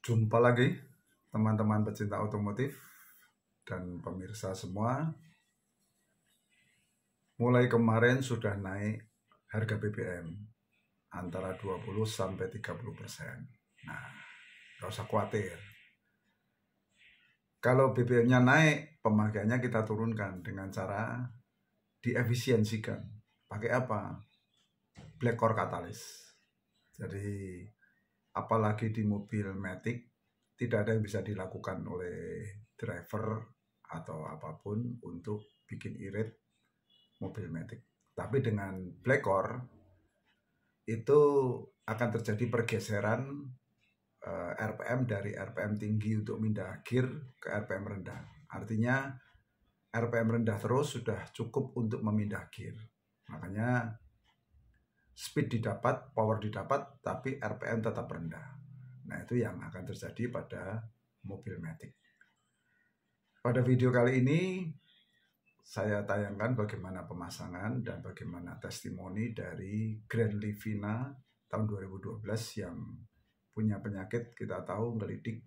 Jumpa lagi teman-teman pecinta otomotif dan pemirsa semua. Mulai kemarin sudah naik harga BBM antara 20-30%. Nah, gak usah khawatir. Kalau BBM-nya naik, pemakaiannya kita turunkan dengan cara diefisiensikan. Pakai apa? Black Core Catalyst. Jadi apalagi di mobil Matic tidak ada yang bisa dilakukan oleh driver atau apapun untuk bikin irit mobil Matic. Tapi dengan Black Core itu akan terjadi pergeseran RPM dari RPM tinggi untuk pindah gear ke RPM rendah. Artinya RPM rendah terus sudah cukup untuk memindah gear. Makanya speed didapat, power didapat, tapi RPM tetap rendah. Nah, itu yang akan terjadi pada mobil Matic. Pada video kali ini saya tayangkan bagaimana pemasangan dan bagaimana testimoni dari Grand Livina tahun 2012 yang punya penyakit kita tahu ngelidik.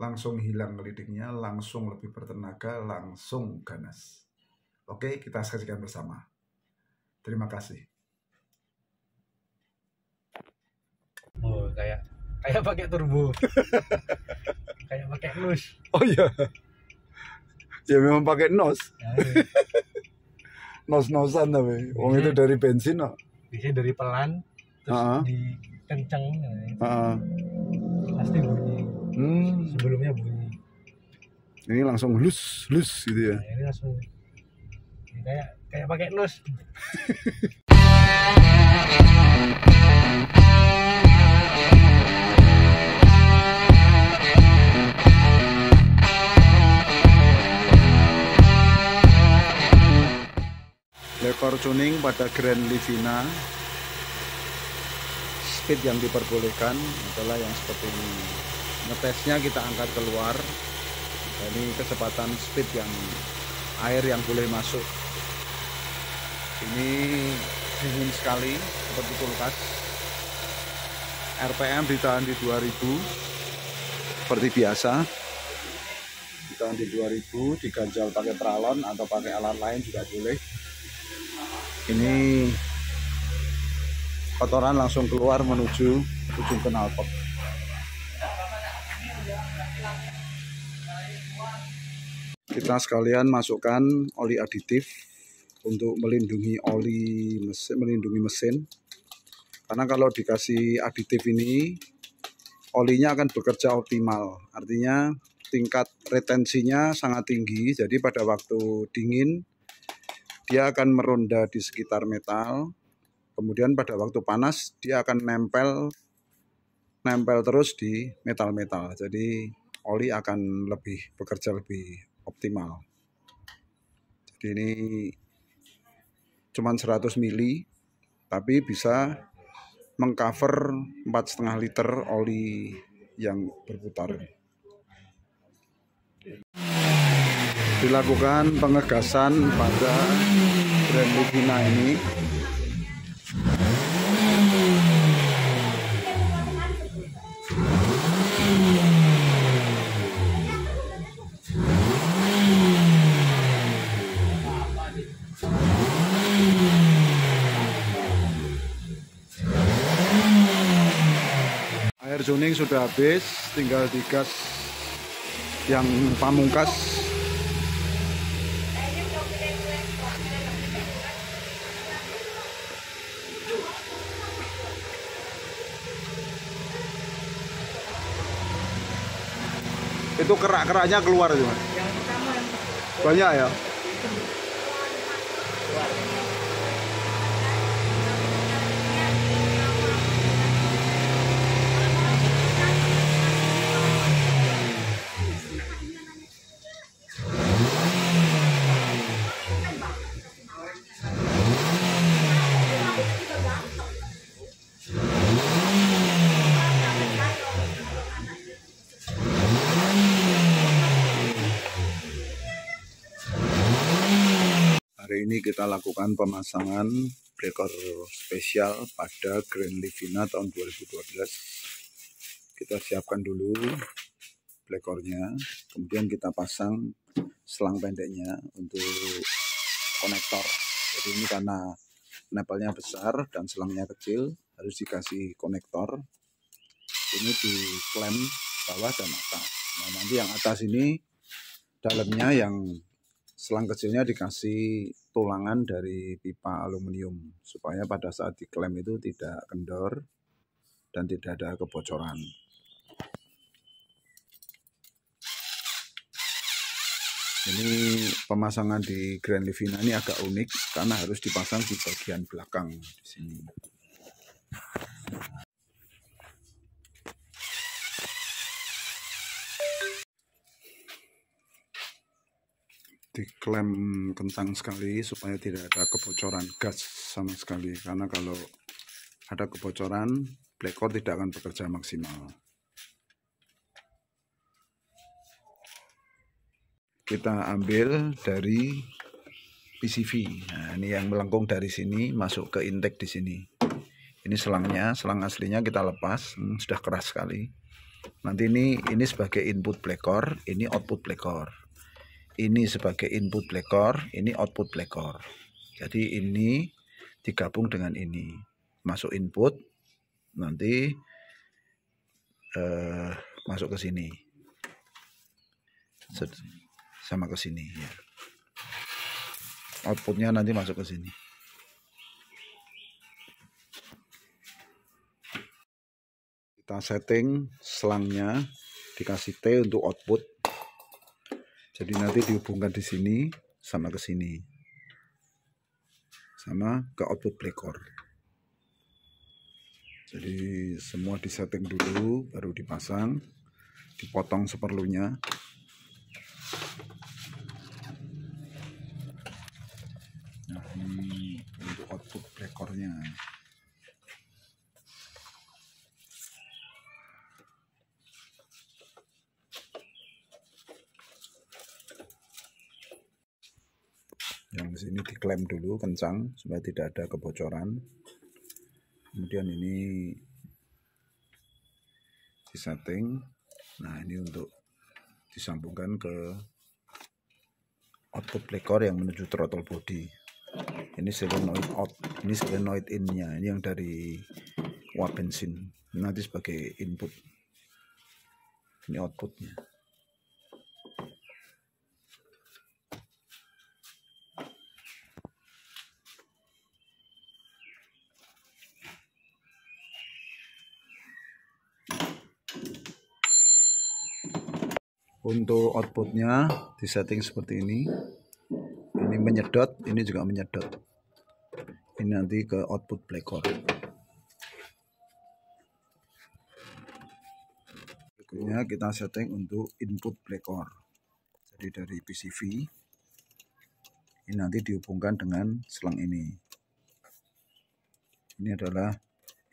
Langsung hilang ngelidiknya, langsung lebih bertenaga, langsung ganas. Oke, kita saksikan bersama. Terima kasih. Oh, kayak pakai turbo. Kayak pakai nus. Oh iya. Ya memang pakai nos. Nos-nosan tapi. Wong itu dari bensin kok. Biasanya dari pelan terus dikenceng. Pasti bunyi. Sebelumnya bunyi. Ini langsung lus gitu ya. Nah, ini langsung kayak pakai nos. Black Core tuning pada Grand Livina. Speed yang diperbolehkan adalah yang seperti ini. Ngetesnya kita angkat keluar. Ini kecepatan speed yang air yang boleh masuk. Ini dingin sekali seperti kulkas. RPM ditahan di 2000 seperti biasa. Ditahan di 2000, diganjal pakai pralon atau pakai alat lain juga boleh. Ini kotoran langsung keluar menuju ujung knalpot. Kita sekalian masukkan oli aditif untuk melindungi melindungi mesin. Karena kalau dikasih aditif ini, olinya akan bekerja optimal. Artinya tingkat retensinya sangat tinggi. Jadi pada waktu dingin dia akan meronda di sekitar metal. Kemudian pada waktu panas dia akan nempel terus di metal-metal. Jadi oli akan bekerja lebih optimal. Jadi ini cuma 100 mili, tapi bisa mengcover 4,5 liter oli yang berputar. Dilakukan pengegasan pada Grand Livina ini. Air tuning sudah habis, tinggal digas yang pamungkas. Itu kerak-keraknya keluar cuma. Yang pertama Banyak ya? Hari ini kita lakukan pemasangan breaker spesial pada Grand Livina tahun 2012. kita siapkan dulu black core-nya, kemudian kita pasang selang pendeknya untuk konektor. Jadi ini karena nepelnya besar dan selangnya kecil, harus dikasih konektor. Ini diklem bawah dan atas. Nah, nanti yang atas ini dalamnya yang selang kecilnya dikasih tulangan dari pipa aluminium supaya pada saat diklem itu tidak kendor dan tidak ada kebocoran. Ini pemasangan di Grand Livina ini agak unik karena harus dipasang di bagian belakang di sini. Diklem kencang sekali supaya tidak ada kebocoran gas sama sekali, karena kalau ada kebocoran black core tidak akan bekerja maksimal. Kita ambil dari PCV. Nah, ini yang melengkung dari sini masuk ke intake di sini. Ini selangnya, selang aslinya kita lepas, sudah keras sekali. Nanti ini sebagai input black core, ini output black core. Ini sebagai input black core, ini output black core. Jadi ini digabung dengan ini, masuk input, nanti masuk ke sini, sama ke sini ya. Outputnya nanti masuk ke sini. Kita setting selangnya, dikasih T untuk output. Jadi nanti dihubungkan di sini sama ke sini, sama ke output black core. Jadi semua disetting dulu, baru dipasang, dipotong seperlunya. Nah, ini untuk output black core-nya. Yang sini diklem dulu kencang supaya tidak ada kebocoran. Kemudian ini disetting. Nah, ini untuk disambungkan ke output black core yang menuju throttle body. Ini solenoid out, ini solenoid in-nya, ini yang dari uap bensin. Nanti sebagai input. Ini outputnya. Untuk outputnya disetting seperti ini. Ini menyedot, ini juga menyedot. Ini nanti ke output black core. Berikutnya kita setting untuk input black core. Jadi dari PCV ini nanti dihubungkan dengan selang ini. Ini adalah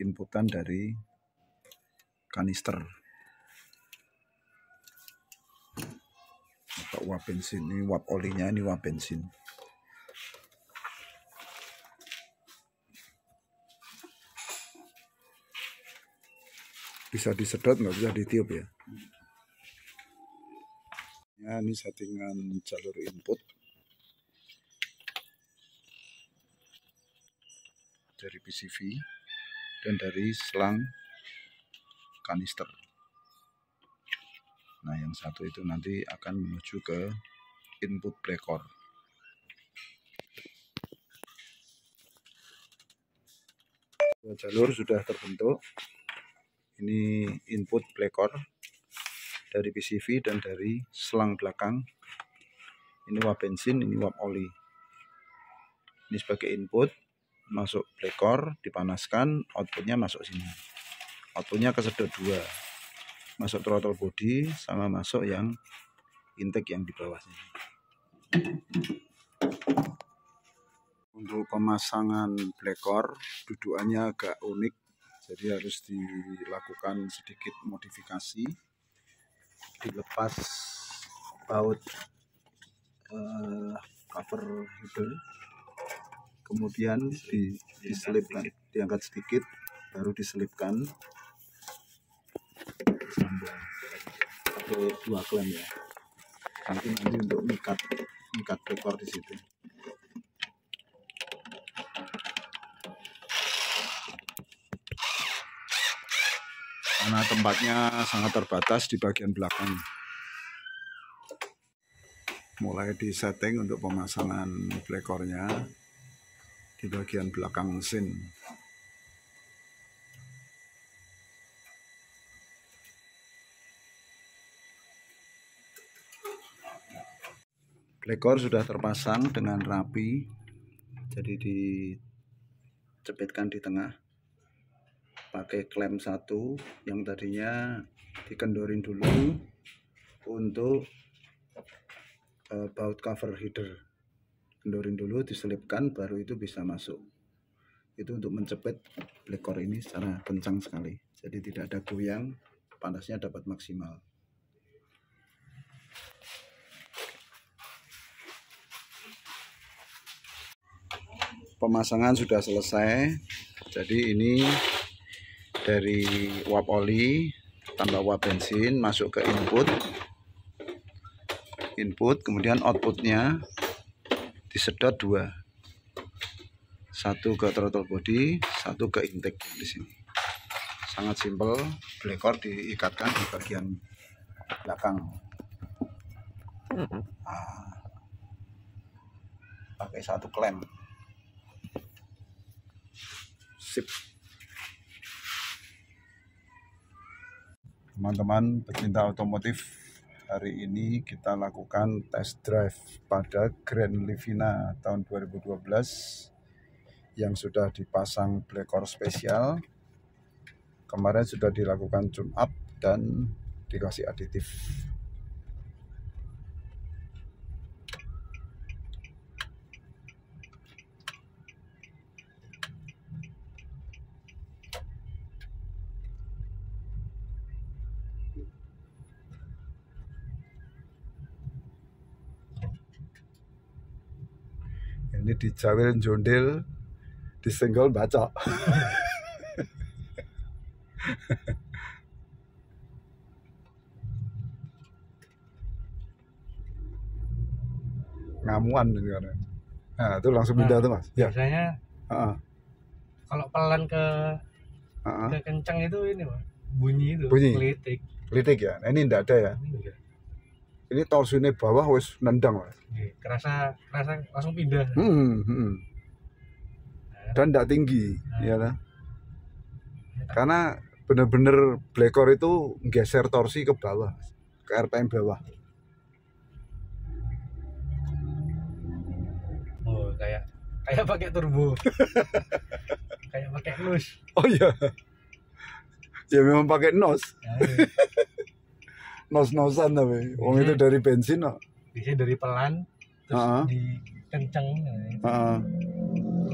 inputan dari kanister atau uap bensin. Ini uap olinya, ini uap bensin. Bisa disedot, nggak bisa ditiup ya. Ya, ini settingan jalur input dari PCV dan dari selang kanister. Nah, yang satu itu nanti akan menuju ke input black core. Jalur sudah terbentuk. Ini input black core dari PCV dan dari selang belakang. Ini uap bensin, ini uap oli. Ini sebagai input, masuk black core, dipanaskan, outputnya masuk sini. Outputnya kesedot dua, masuk throttle body sama masuk yang intake yang di bawah sini. Untuk pemasangan black core, dudukannya agak unik, jadi harus dilakukan sedikit modifikasi. Dilepas baut cover header, kemudian diselipkan, diangkat sedikit, baru diselipkan pakai 2 klem ya. Nanti untuk ngikat blekor di situ. Karena tempatnya sangat terbatas di bagian belakang. Mulai disetting untuk pemasangan blekornya di bagian belakang mesin. Blekor sudah terpasang dengan rapi, jadi dicepitkan di tengah pakai klem 1 yang tadinya dikendorin dulu untuk baut cover header. Kendorin dulu, diselipkan, baru itu bisa masuk. Itu untuk mencepit blekor ini secara kencang sekali, jadi tidak ada goyang, panasnya dapat maksimal. Pemasangan sudah selesai. Jadi ini dari uap oli tambah uap bensin masuk ke input, kemudian outputnya disedot 2, 1 ke throttle body, 1 ke intake di sini. Sangat simpel. Blekor diikatkan di bagian belakang. Pakai 1 klem. Sip. Teman-teman pecinta otomotif, hari ini kita lakukan test drive pada Grand Livina tahun 2012 yang sudah dipasang blekor spesial. Kemarin sudah dilakukan tune up dan dikasih aditif. Ini dijawil jondil, disenggol bacok. Ngamuan ini kan. Nah, itu langsung pindah tuh, Mas. Ya. Biasanya kalau pelan ke kencang itu ini, Mas. Bunyi itu, Kelitik ya. Nah, ini enggak ada ya. Ini torsinya bawah wis nendang, Mas. Kerasa langsung pindah. Dan enggak tinggi, ya kan? Karena bener-bener blekor itu geser torsi ke bawah, ke RPM bawah. Oh, kayak pakai turbo. Kayak pakai nos. Oh iya. Ya memang pakai nos. Nos-nosan tapi. Wong itu dari bensin kok. Biasanya dari pelan terus dikenceng.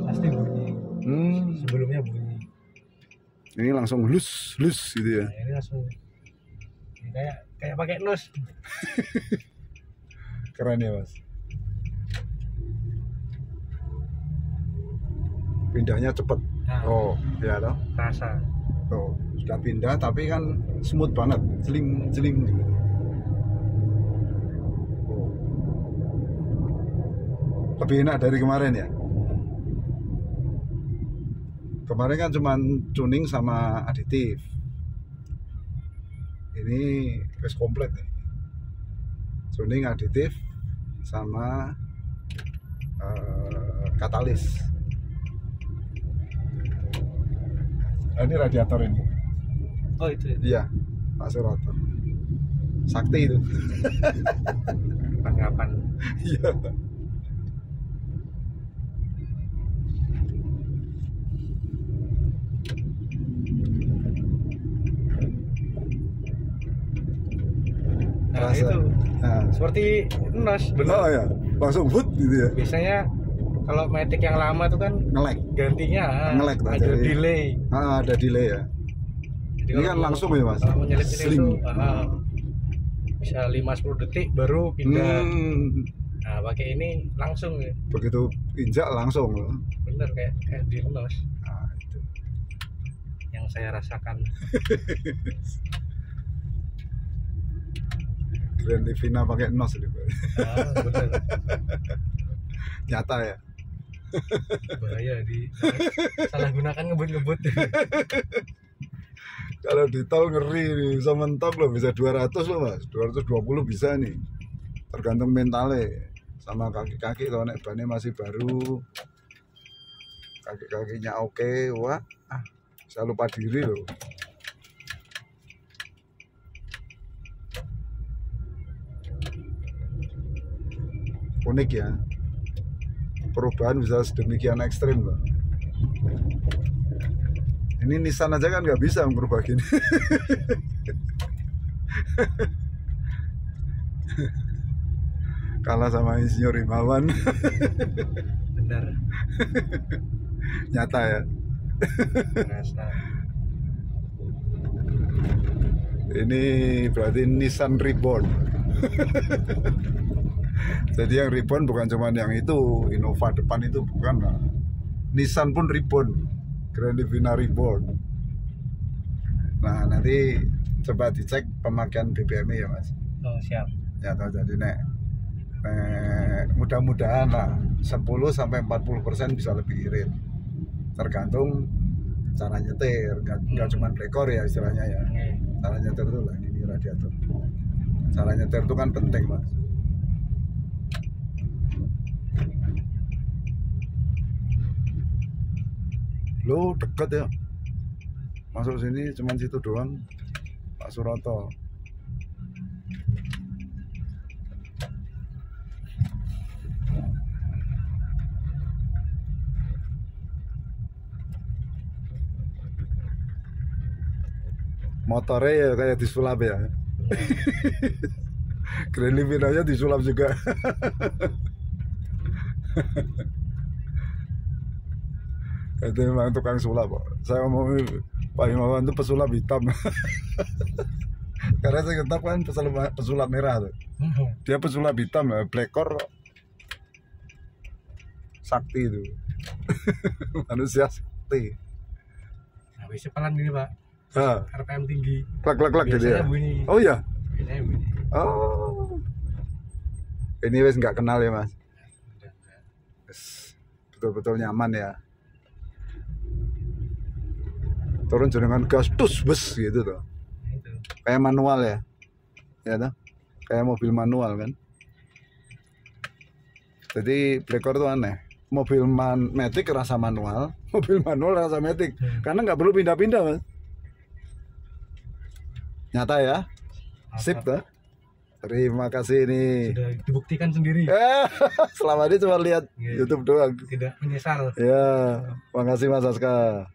Pasti bunyi. Sebelumnya bunyi. Ini langsung lus gitu ya. Nah, ini langsung kayak pakai nos. Keren ya, Mas. Pindahnya cepet. Oh, ya toh. Rasa. Oh, sudah pindah tapi kan smooth banget, jeling. Oh. Lebih enak dari kemarin ya. Kemarin kan cuma tuning sama aditif. Ini wis komplit nih. Tuning, aditif sama katalis. Nah, ini radiator ini. Oh itu. Iya, Pak Suroto. Sakti itu. Kapan? Iya. Nah, itu. Nah, seperti nos, benar. Oh ya, langsung hood gitu ya. Biasanya kalau Matic yang lama tuh kan ngelek. Gantinya ada delay. Ada delay ya. Jadi ini kan langsung ya, Mas. Kalau menyelip ini itu bisa 5-10 detik baru pindah. Nah, pakai ini langsung ya. Begitu injak langsung. Bener kayak di nos. Nah, itu Yang saya rasakan. Grand Livina pakai nos ini. Bener. Nyata ya. Bahaya salah gunakan ngebut-ngebut. Kalau di tol ngeri nih, bisa mentok loh, bisa 200 loh mas, 220 bisa nih. Tergantung mentalnya sama kaki-kaki kalau naik bannya masih baru, kaki-kakinya oke, wah, bisa lupa diri loh. Unik ya, perubahan bisa sedemikian ekstrim loh. Ini Nissan aja kan nggak bisa merubah gini. Kalah sama Insinyur Himawan. Benar. Nyata ya. Rasa. Ini berarti Nissan Reborn. Jadi yang Reborn bukan cuma yang itu, Innova depan itu bukan lah. Nissan pun Reborn, Grand Livina Reborn. Nah nanti coba dicek pemakaian BBM ya mas. Oh siap. Ya tahu jadi mudah-mudahan lah 10-40% bisa lebih irit. Tergantung cara nyetir, nggak cuma rekor ya istilahnya ya. Cara nyetir itu lah ini radiator. Cara nyetir itu kan penting mas. Lo deket ya, masuk sini cuman situ doang, Pak Suroto. Motornya ya kayak disulap ya. Grand Livina-nya disulap juga. Itu memang tukang sulap. Saya ngomong Pak Himawan itu pesulap hitam. Karena saya tetap kan pesulap merah tuh. Dia pesulap hitam, blekor sakti itu. Manusia sakti. Nah, bisa pelan gini pak. RPM tinggi. Klak gitu ya. Bunyi. Oh iya. Biasanya bunyi. Oh. Ini wes nggak kenal ya mas. Betul-betul nyaman ya. Turun dengan gas tus bus gitu tuh. Kayak manual ya. Ya tuh. Kayak mobil manual kan. Jadi Blekor tuh aneh. Mobil matic rasa manual, mobil manual rasa matic. Karena nggak perlu pindah-pindah mas. Nyata ya. Sip tuh. Terima kasih ini. Sudah dibuktikan sendiri. Selama ini cuma lihat YouTube doang. Tidak menyesal. Ya, makasih Mas Aska.